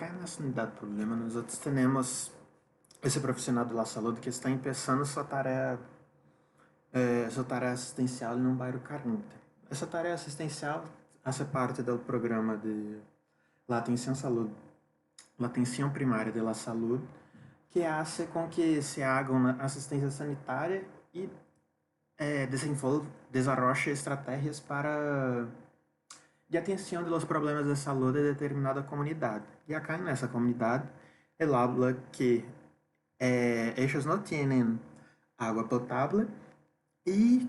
acá nessa unidade de problema, nós outros temos esse profissional da saúde que está começando sua tarefa assistencial em um bairro carente. Essa tarefa assistencial faz parte do programa de la atenção saúde, la atenção primária de la saúde, que hace com que se haga uma assistência sanitária e desarrolle estratégias para de atenção dos problemas de saúde de determinada comunidade. E acá nessa comunidade, ele habla que eles não têm água potável e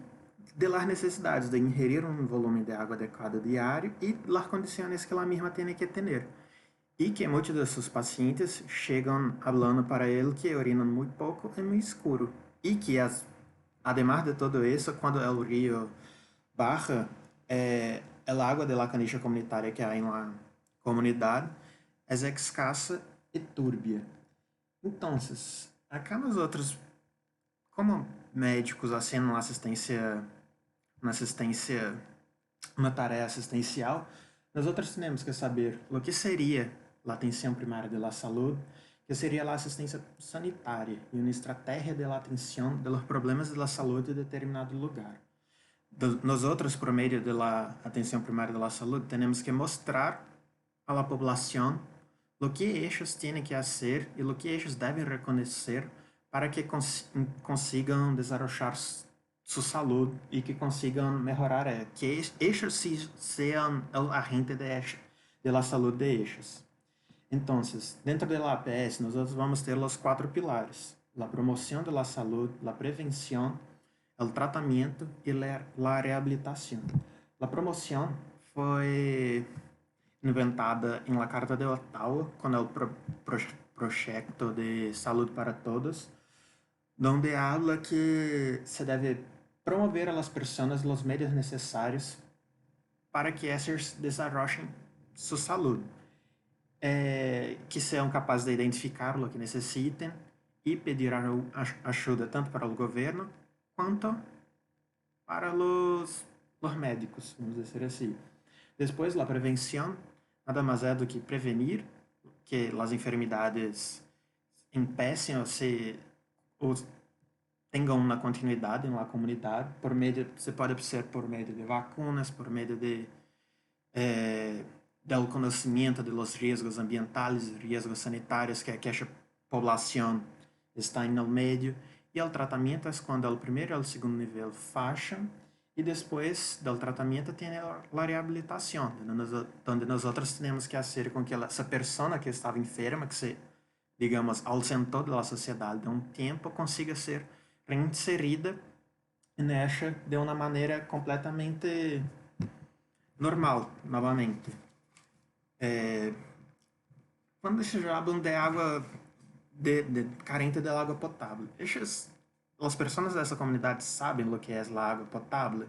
de las necessidades de ingerir um volume de água adequado diário e las condições que ela mesma tem que ter. E que muitos de seus pacientes chegam falando para ele que urinam muito pouco e muito escuro. E que, además de tudo isso, quando o rio baja, a água da canicha comunitária que há em la comunidade é escassa e túrbia. Então, acá nós outros, como médicos, assim, uma tarefa assistencial, nós outros temos que saber o que seria a atenção primária da saúde, que seria a assistência sanitária e uma estratégia de atenção dos problemas da saúde em determinado lugar. Nós outros, por meio da atenção primária da saúde, temos que mostrar à população o que eles têm que fazer e o que eles devem reconhecer para que consigam desarrollar sua saúde e que consigam melhorar, que eles sejam o agente de saúde de eles. Então, dentro da APS, nós vamos ter os 4 pilares: a promoção da saúde, a prevenção, o tratamento e a reabilitação. A promoção foi inventada em la Carta de Ottawa com o projeto de saúde para todos, donde habla que se deve promover a las personas os meios necessários para que essas desarrollen sua saúde, que sejam capazes de identificar o que necessitem e pedir ajuda tanto para o governo quanto para os médicos, vamos dizer assim. Depois, a prevenção nada mais é do que prevenir que as enfermidades empecem ou tenham uma continuidade na comunidade, se pode ser por meio de vacunas, por meio do conhecimento de los riscos ambientais, riscos sanitários que a população está no meio, e o tratamento é quando o primeiro e o segundo nível facham, e depois do tratamento tem a reabilitação, onde nós temos que fazer com que essa pessoa que estava enferma, que se, digamos, ausentou da sociedade de um tempo, consiga ser reinserida nessa de uma maneira completamente normal, novamente. Quando se falam de água carente de água potável, as pessoas dessa comunidade sabem o que é a água potável.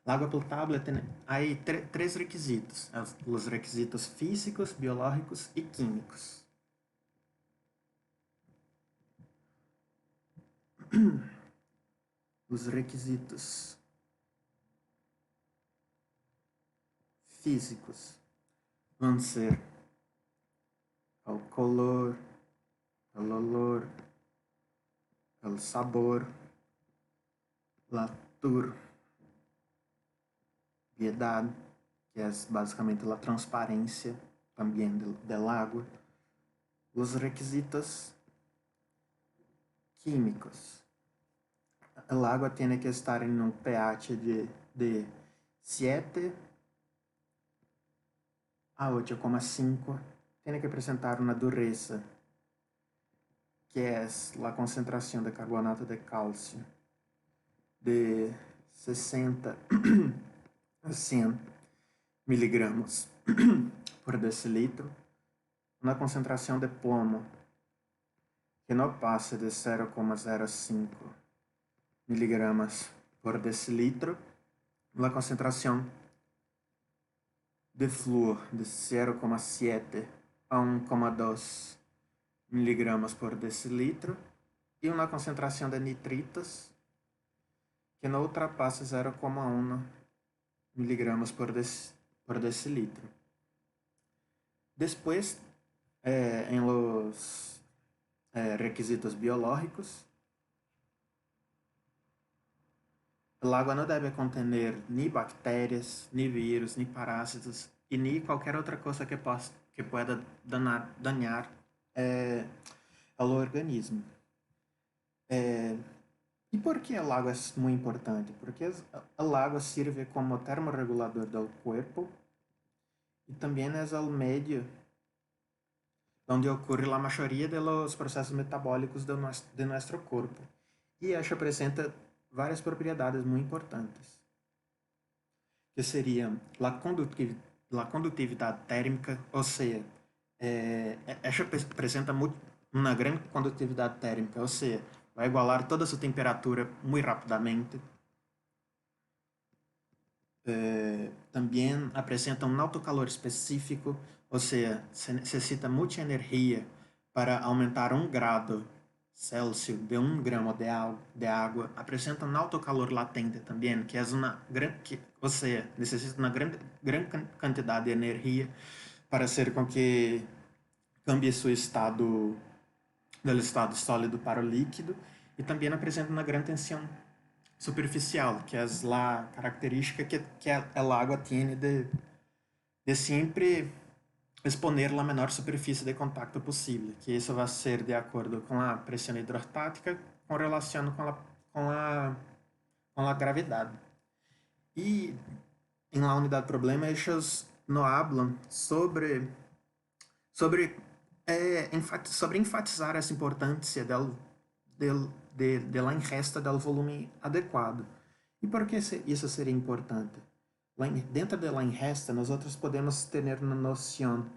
A água potável tem aí 3 requisitos: os requisitos físicos, biológicos e químicos. Os requisitos físicos vão ser o color, o olor, o sabor, a turbiedade, que é basicamente a transparência também do água. Os requisitos químicos. A água tem que estar em um pH de 7 a 8,5. Tem que apresentar uma dureza, que é a concentração de carbonato de cálcio de 60 a 100 miligramas por decilitro, uma concentração de plomo que não passe de 0,05 miligramas por decilitro, uma concentração de flúor de 0,7 a 1,2 miligramas por decilitro e uma concentração de nitritos que não ultrapasse 0,1 miligramas por decilitro. Depois en los requisitos biológicos. El agua no debe contener ni bacterias, ni vírus, ni parásitos y ni cualquier otra cosa que pueda dañar al organismo. ¿Y por qué el agua es muy importante? Porque el agua sirve como termorregulador del cuerpo y también es el medio donde ocurre la mayoría de los procesos metabólicos de nuestro cuerpo. Y ella presenta varias propiedades muy importantes, que serían la conductividad térmica, o sea, ella apresenta uma grande condutividade térmica, ou seja, vai igualar toda a sua temperatura muito rapidamente. Também apresenta um alto calor específico, ou seja, se necessita muita energia para aumentar 1 grado Celsius de 1 gramo de água. Apresenta um alto calor latente também, que é uma grande, ou seja, necessita uma grande quantidade de energia para ser com que cambie seu estado do estado sólido para o líquido, e também apresenta uma grande tensão superficial, que é a característica que a água tem de sempre exponer a menor superfície de contato possível, que isso vai ser de acordo com a pressão hidrostática com relação com a gravidade. E em la unidade problema, eles não hablam sobre sobre enfatizar essa importância de la ingesta del volume adequado. E por que isso seria importante? Dentro da ingesta, nós podemos ter uma noção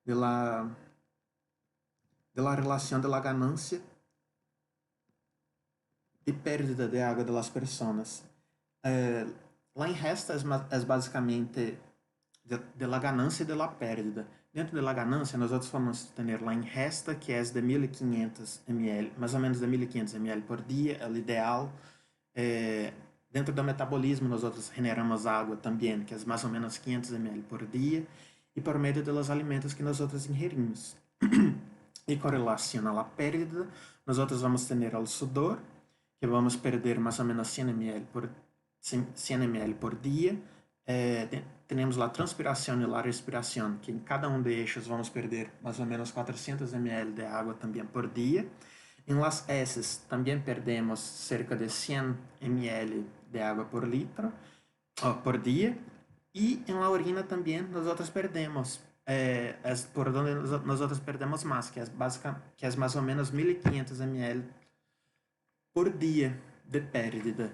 da relação da ganância e pérdida de água das pessoas. La ingesta é basicamente de la ganância e de la pérdida. Dentro da ganância, nós vamos ter la ingesta, que é de 1.500 ml, mais ou menos de 1.500 ml por dia, é o ideal. Dentro do metabolismo, nós generamos água também, que é mais ou menos 500 ml por dia, e por meio dos alimentos que nós ingerimos. E com relação à pérdida, nós vamos ter o sudor, que vamos perder mais ou menos 100 ml por dia. Temos a transpiração e a respiração, que em cada deles vamos perder mais ou menos 400 ml de água também por dia. Em las heces também perdemos cerca de 100 ml de água por litro, por dia. E em la urina também nós perdemos, por onde nós perdemos mais, que é mais ou menos 1.500 ml por dia de pérdida.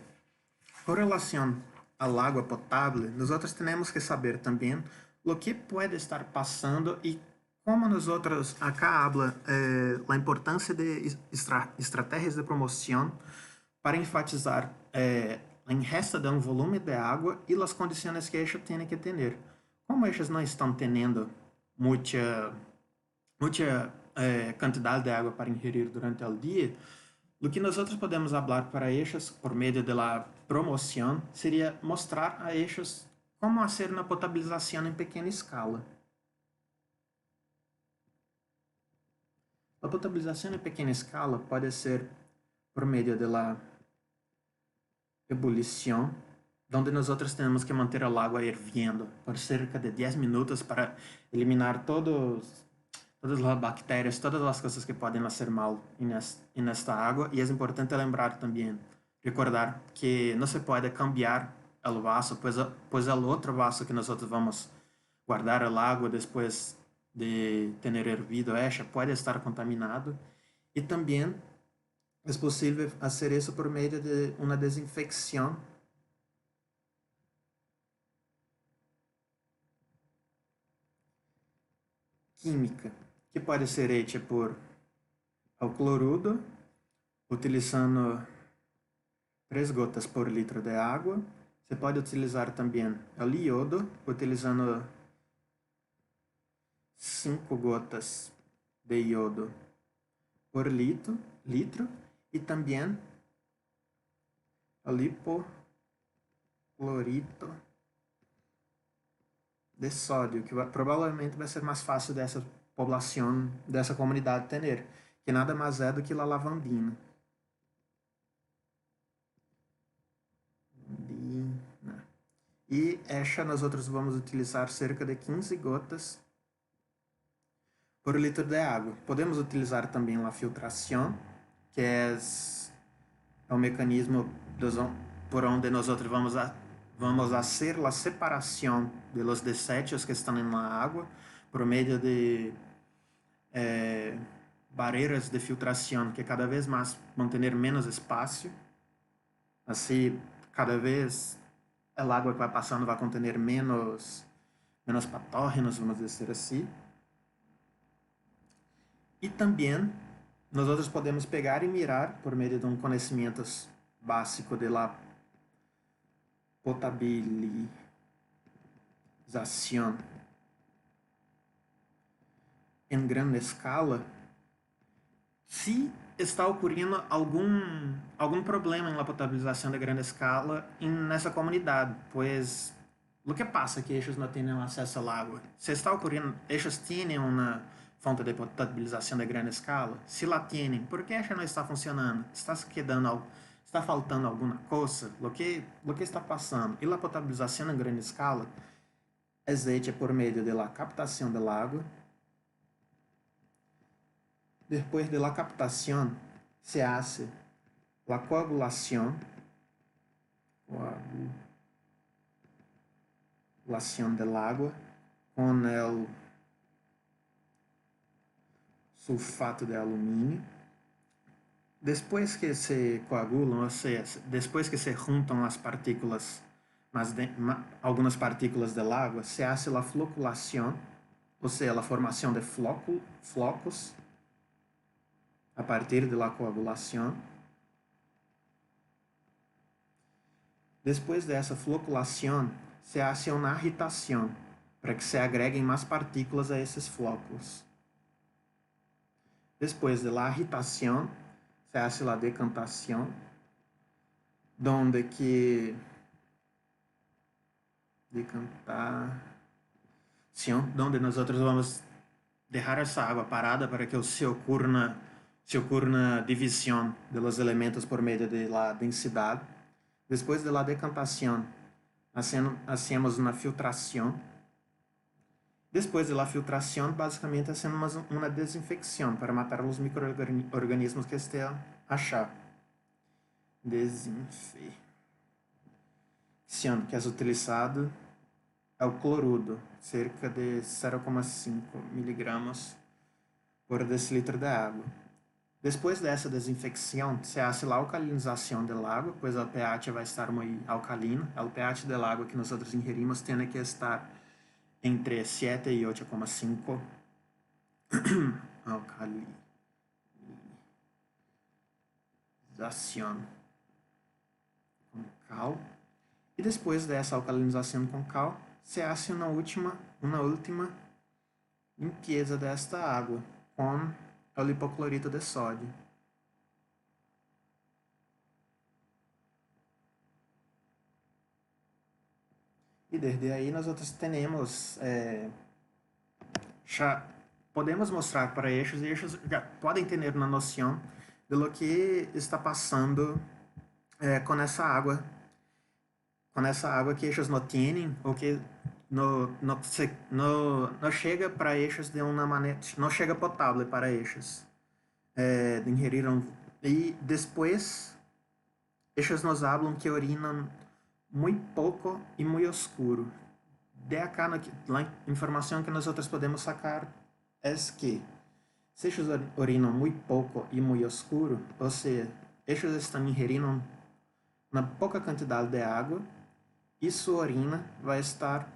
Com relação ao água potável, nós temos que saber também o que pode estar passando e como nós acá habla a importância de estratégias de promoção para enfatizar a ingesta de volume de água e as condições que eles têm que ter. Como eles não estão tendo muita quantidade de água para ingerir durante o dia, o que nós podemos falar para eles, por meio da promoção, seria mostrar a eles como fazer uma potabilização em pequena escala. A potabilização em pequena escala pode ser por meio da ebulição, onde nós temos que manter a água hirviendo por cerca de 10 minutos para eliminar todas as bactérias, todas as coisas que podem fazer mal nesta água. E é importante lembrar também, recordar que não se pode cambiar o vaso, pois o outro vaso que nós vamos guardar a água depois de ter hervido esta pode estar contaminado. E também é possível fazer isso por meio de uma desinfecção química, que pode ser hecha por clorudo, utilizando 3 gotas por litro de água. Você pode utilizar também o iodo, utilizando 5 gotas de iodo por litro, e também o hipoclorito de sódio, que provavelmente vai ser mais fácil população dessa comunidade ter, que nada mais é do que a lavandina. E esta nós outros vamos utilizar cerca de 15 gotas por litro de água. Podemos utilizar também a filtração, que é o mecanismo por onde nós outros vamos fazer a separação de los desechos que estão na água por meio de barreiras de filtração que cada vez mais vão ter menos espaço. Assim, cada vez a água que vai passando vai conter menos patógenos, vamos dizer assim. E também nós outros podemos pegar e mirar por meio de conhecimento básico de la potabilização em grande escala, se está ocorrendo algum problema na potabilização de grande escala nessa comunidade, pois o que passa que eles não têm acesso à água? Se está ocorrendo, eles têm uma fonte de potabilização de grande escala? Se lá têm, por que ela não está funcionando? Está faltando alguma coisa? O que está passando? E a potabilização em grande escala é hecha por meio da captação da água. Depois de la captación, se hace la coagulación del agua con el sulfato de aluminio. Después que se coagulam, ou seja, depois que se juntam as partículas, algumas partículas del agua, se hace la floculación, ou seja, a formação de flocos a partir de la coagulación. Después de essa floculación, se hace uma agitação para que se agreguem mais partículas a esses flocos. Después de la agitación, se hace la decantación, donde nós vamos deixar essa água parada para que se ocorra divisão dos elementos por meio da densidade. Depois da decantação, hacemos uma filtração. Depois da filtração, basicamente, hacemos uma desinfecção para matar os micro-organismos que estejam achar. Desinfecção, que é utilizado é o clorudo, cerca de 0,5 miligramas por decilitro de água. Depois dessa desinfecção, se hace a alcalinização da água, pois o pH vai estar muito alcalino. O pH da água que nós ingerimos tem que estar entre 7 e 8,5. Alcalinização com cal. E depois dessa alcalinização com cal, se hace uma última limpeza desta água com o hipoclorito de sódio. E desde aí nós temos já podemos mostrar para eles e eles já podem ter uma noção de lo que está passando com essa água que eles não têm ou que não chega para eles de uma maneira, não chega potável para eles. Ingeriram e depois eles nos falam que urinam muito pouco e muito escuro. De acá, a informação que nós podemos sacar é que se eles urinam muito pouco e muito escuro, ou seja, eles estão ingerindo uma pouca quantidade de água e sua urina vai estar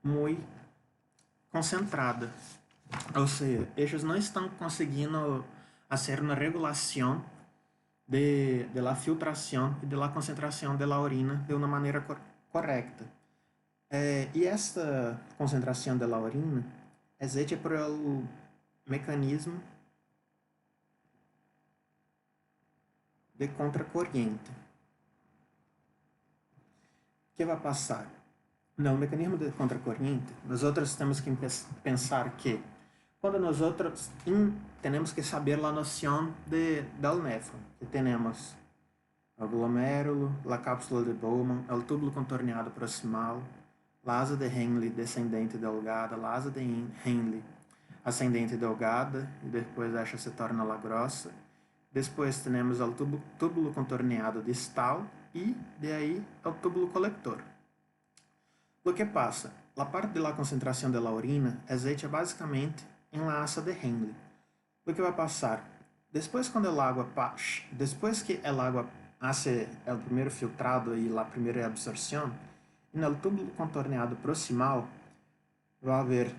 muito concentrada. Ou seja, eles não estão conseguindo fazer uma regulação de la filtração e de la concentração de la urina de uma maneira correta. E esta concentração de la urina é feita por o mecanismo de contracorrente. O que vai passar? no mecanismo de contracorriente, nós outros temos que pensar que quando nós outros temos que saber a noção del néfron, que temos o glomérulo, a cápsula de Bowman, o túbulo contorneado proximal, a asa de Henle descendente delgada, a asa de Henle ascendente delgada, e depois esta se torna la grossa. Depois temos o túbulo contorneado distal e, de aí, o túbulo colector. O que passa? A parte da concentração da urina é hecha basicamente em la asa de Henle. O que vai passar? Depois que a água hace o primeiro filtrado e a primeira absorção, no túbulo contorneado proximal vai haver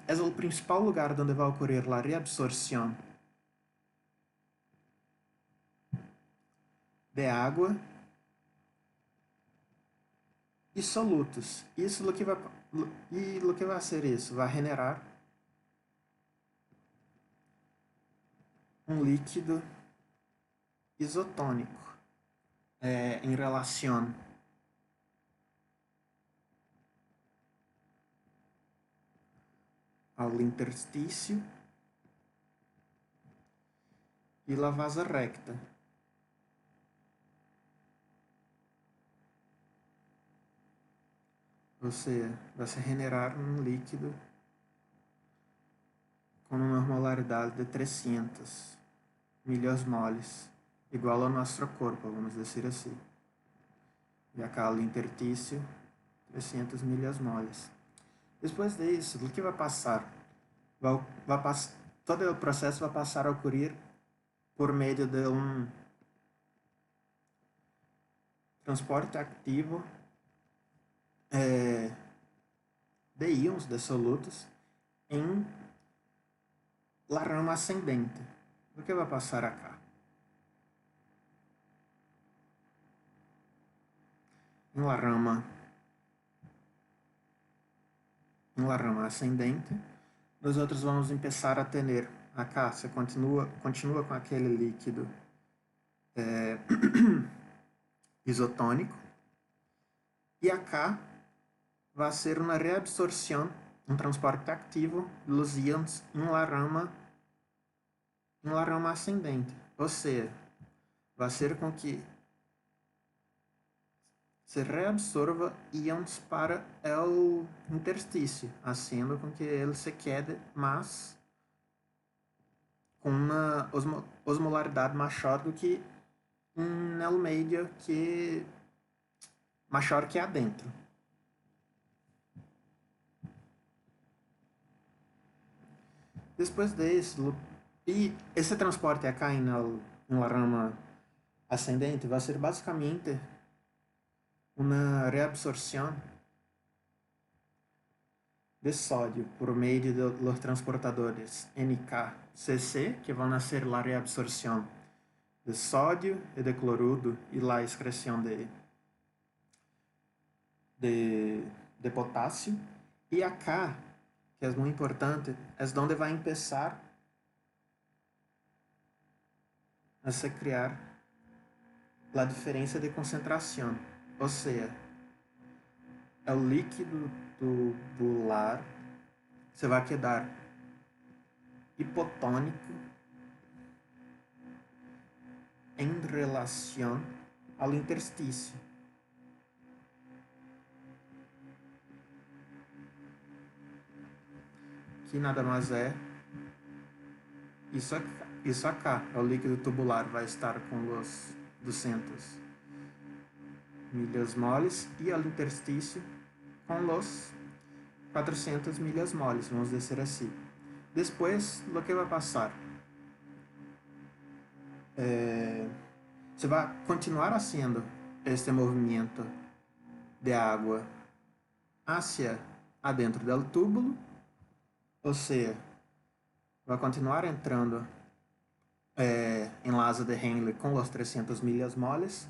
é o principal lugar onde vai ocorrer a reabsorção de água e solutos. Isso o que vai ser isso? Vai generar um líquido isotônico em relação ao interstício e a vasa recta. Ou seja, vai se generar um líquido com uma normolaridade de 300 miliosmoles, igual ao nosso corpo, vamos dizer assim. E a cala interstício, 300 miliosmoles. Depois disso, o que vai passar? Todo o processo vai passar a ocorrer por meio de um transporte ativo de íons de solutos em la rama ascendente. O que vai passar acá? Em la rama ascendente, nós outros vamos começar a ter acá, você continua com aquele líquido isotônico, e acá vai ser uma reabsorção, um transporte ativo dos íons em la rama ascendente. Ou seja, vai ser com que se reabsorva íons para o interstício, fazendo com que ele se quede mais com uma osmolaridade maior do que no meio que maior que adentro. Depois disso, e esse transporte acá na rama ascendente vai ser basicamente uma reabsorção de sódio por meio dos transportadores NK-CC, que vão ser a reabsorção de sódio e de clorudo e a excreção de potássio. E acá, que é muito importante, é onde vai começar a se criar a diferença de concentração. Ou seja, é o líquido tubular se vai quedar hipotônico em relação ao interstício. Que nada mais é isso acá. O líquido tubular vai estar com os 200 miliosmoles e o interstício com os 400 miliosmoles, vamos dizer assim. Depois, o que vai passar? Você vai continuar fazendo este movimento de água hacia adentro do túbulo, ou seja, vai continuar entrando em la asa de Henle com os 300 miliosmoles,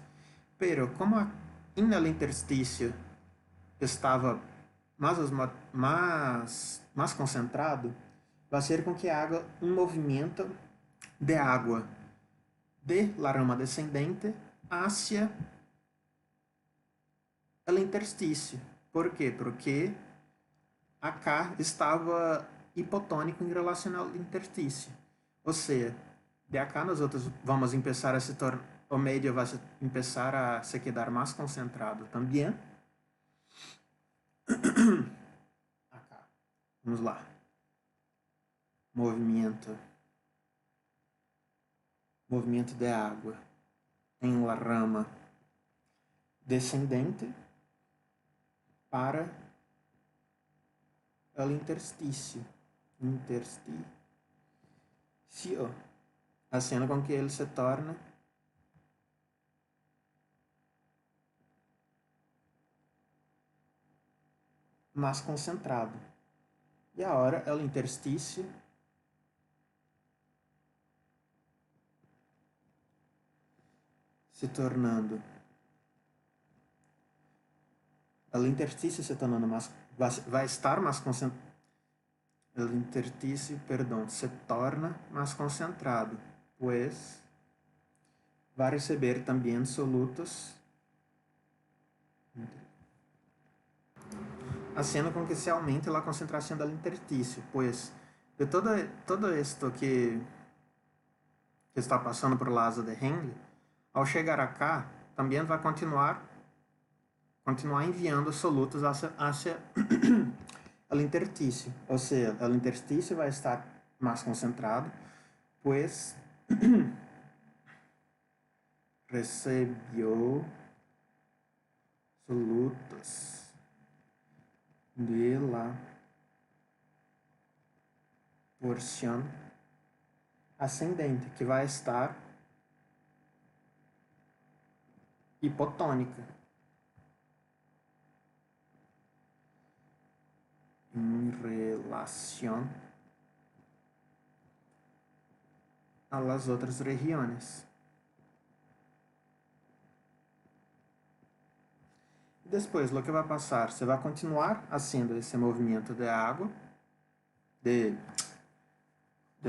pero como en el interstício estava mais concentrado, vai ser com que haja um movimento de água de la rama descendente hacia el interstício. Por quê? Porque acá estava hipotônico em relação ao interstício. Ou seja, de acá nós outros vamos começar a se tornar, o meio vai começar a se quedar mais concentrado também. Acá. Vamos lá. Movimento de água em la rama descendente para o interstício, fazendo com que ele se torne mais concentrado. E agora o interstício se tornando mais, vai estar mais concentrado. O interstício, se torna mais concentrado, pois vai receber também solutos, haciendo com que se aumente a concentração do interstício, pois de todo isto que está passando por la asa de Henle, ao chegar acá, também vai continuar enviando solutos hacia o interstício. Ou seja, o interstício vai estar mais concentrado, pois recebeu solutos de la porção ascendente, que vai estar hipotônica em relação a las outras regiões. Depois, o que vai passar? Você vai continuar fazendo esse movimento de água, de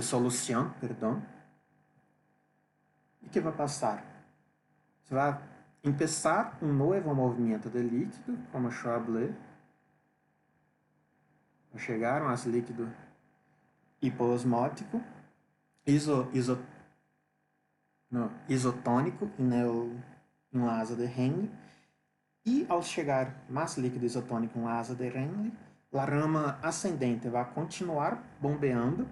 solução, perdão. E o que vai passar? Você vai começar um novo movimento de líquido, como eu falei. Vai chegar a esse líquido hipoosmótico, isotônico em la asa de Henle. E ao chegar mais líquido isotônico em la asa de Henle, a rama ascendente vai continuar bombeando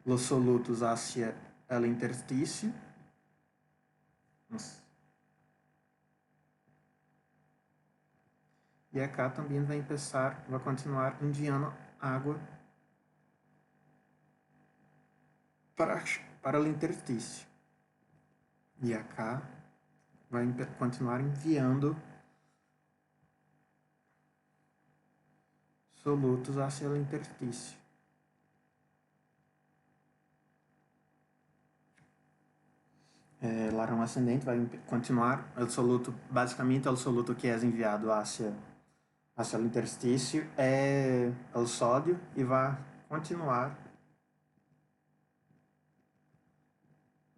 os solutos hacia el interstício. E acá também vai continuar enviando água para o interstício. E acá vai continuar enviando solutos hacia o interstício. La rama ascendente vai continuar, o soluto, basicamente o soluto que é enviado hacia o interstício é o sódio e vai continuar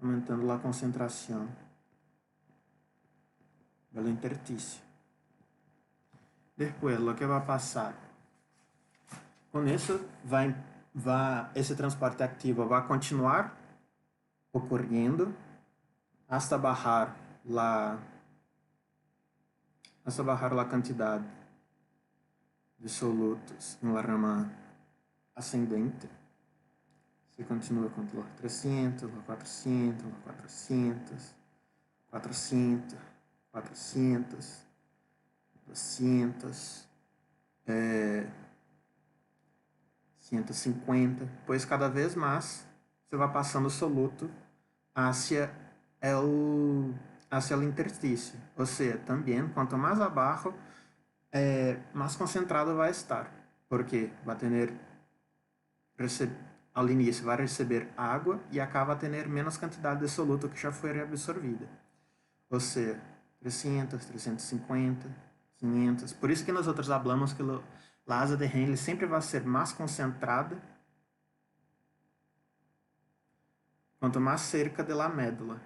aumentando a concentração do interstício. Depois, o que vai passar? Com isso, esse transporte ativo vai continuar ocorrendo hasta bajar a quantidade de solutos na rama ascendente. Você continua com o 300, o 400, o 400, 400, 400, 200, 150, pois cada vez mais você vai passando o soluto hacia o interstício. Ou seja, também, quanto mais abaixo, mais concentrado vai estar, porque vai ter ao início vai receber água e acaba a ter menos quantidade de soluto que já foi reabsorvida. Ou seja, 300, 350, 500. Por isso que nós outros falamos que a asa de Henle sempre vai ser mais concentrada quanto más cerca de la médula.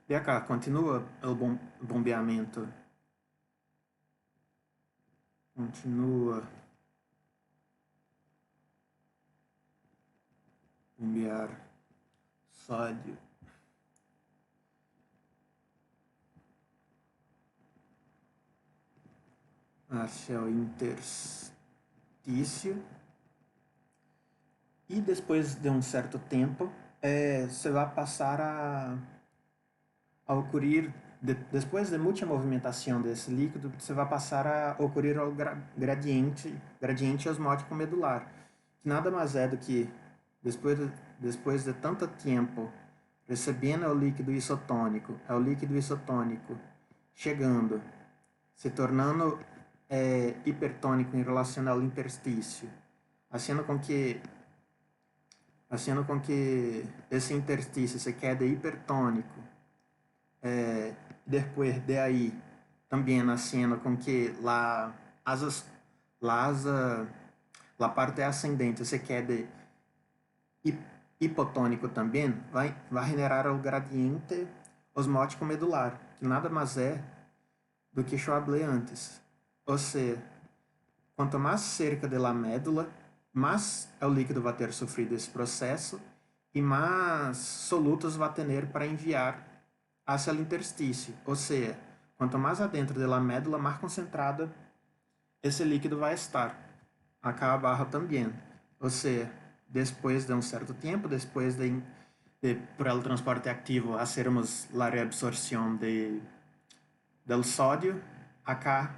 De acá, continua o bombeamento. Continua bombear sódio hacia o interstício. E depois de um certo tempo, você vai passar a ocorrer, depois de muita movimentação desse líquido, você vai passar a ocorrer o gradiente osmótico medular, que nada mais é do que, depois de tanto tempo recebendo o líquido isotônico, é o líquido isotônico chegando, se tornando hipertônico em relação ao interstício, fazendo com que esse interstício se quede hipertônico. Depois de aí, também haciendo com que la parte ascendente se quede hipotônico também, vai generar o gradiente osmótico medular, que nada mais é do que eu falei antes. Ou seja, quanto mais cerca da médula, mais o líquido vai ter sofrido esse processo e mais solutos vai ter para enviar hacia o interstício. Ou seja, quanto mais adentro da médula, mais concentrada esse líquido vai estar. Acá abaixo também. Ou seja, depois de um certo tempo, depois de por el transporte activo, hacermos a reabsorção del sódio, acá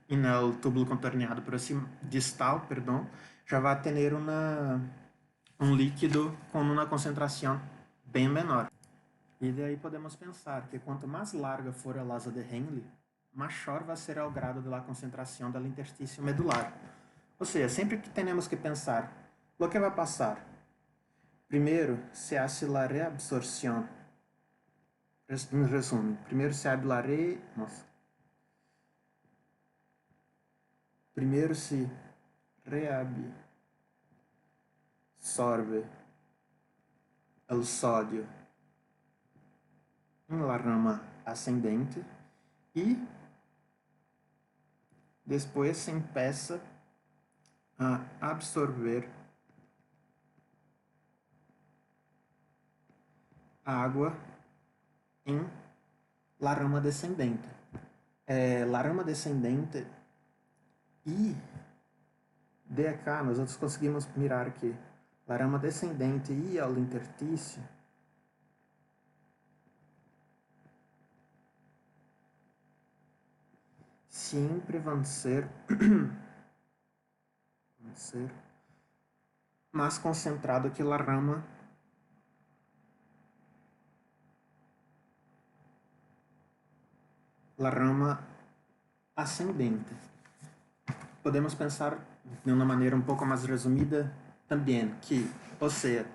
no túbulo contorneado distal, já vai ter um líquido com uma concentração bem menor. E daí podemos pensar que quanto mais larga for a asa de Henle, maior vai ser o grado da concentração do interstício medular. Ou seja, sempre que temos que pensar o que vai passar. Primeiro, se hace a reabsorção. Em resumo, primeiro se abre a Primeiro se reabsorve o sódio em la rama ascendente e depois se empieza a absorver água em la rama descendente. La rama descendente e de acá nós conseguimos mirar que la rama descendente e ao interstício sempre vão ser mais concentrado que a rama ascendente. Podemos pensar de uma maneira um pouco mais resumida também que, ou seja,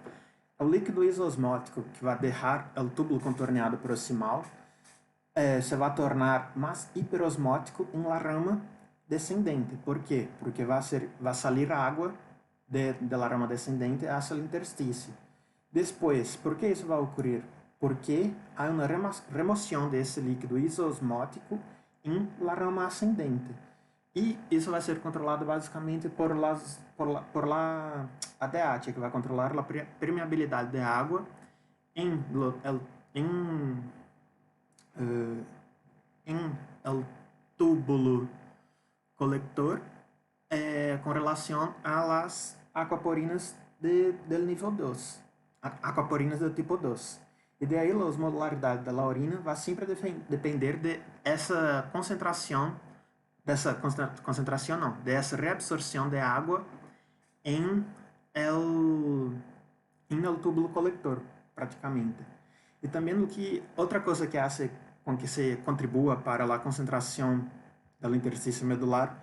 o líquido isosmótico que vai deixar o túbulo contorneado proximal se vai tornar mais hiperosmótico em la rama descendente. ¿Por quê? Porque vai sair água de la rama descendente hacia o interstício. Depois, por que isso vai ocorrer? Porque há uma remoção desse líquido isosmótico em la rama ascendente. E isso vai ser controlado basicamente por la ADH, que vai controlar a permeabilidade da água em el túbulo colector com relação a las aquaporinas del nível 2, aquaporinas do tipo 2. E daí a osmolaridade da urina vai sempre depender dessa concentração, dessa reabsorção de água em el túbulo colector, praticamente. E também outra coisa que hace com que se contribua para a concentração do interstício medular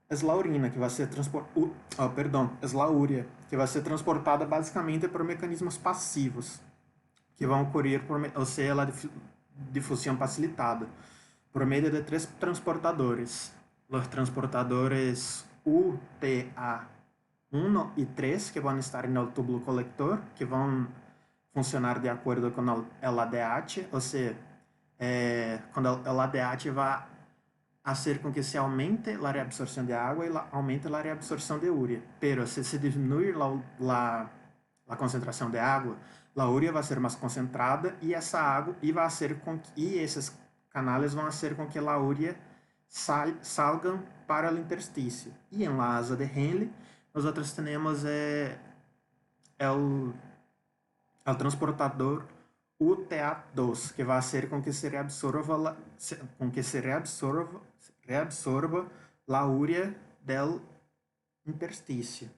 é a urina, que vai ser a úrea, que vai ser transportada basicamente por mecanismos passivos, que vão ocorrer ou seja, a difusão facilitada, por meio de 3 transportadores. Os transportadores UTA 1 e 3, que vão estar no túbulo colector, que vão funcionar de acordo com o ADH, ou seja, quando o ADH vai fazer com que se aumente a reabsorção de água e aumente a reabsorção de urea. Pero se se diminuir a concentração de água, a urea vai ser mais concentrada e essa água e vai ser com que, e esses canais vão fazer com que a urea salgam para o interstício. E em la asa de Henle, nós temos o transportador UTA2, que vai ser com que se reabsorva a urea del interstício.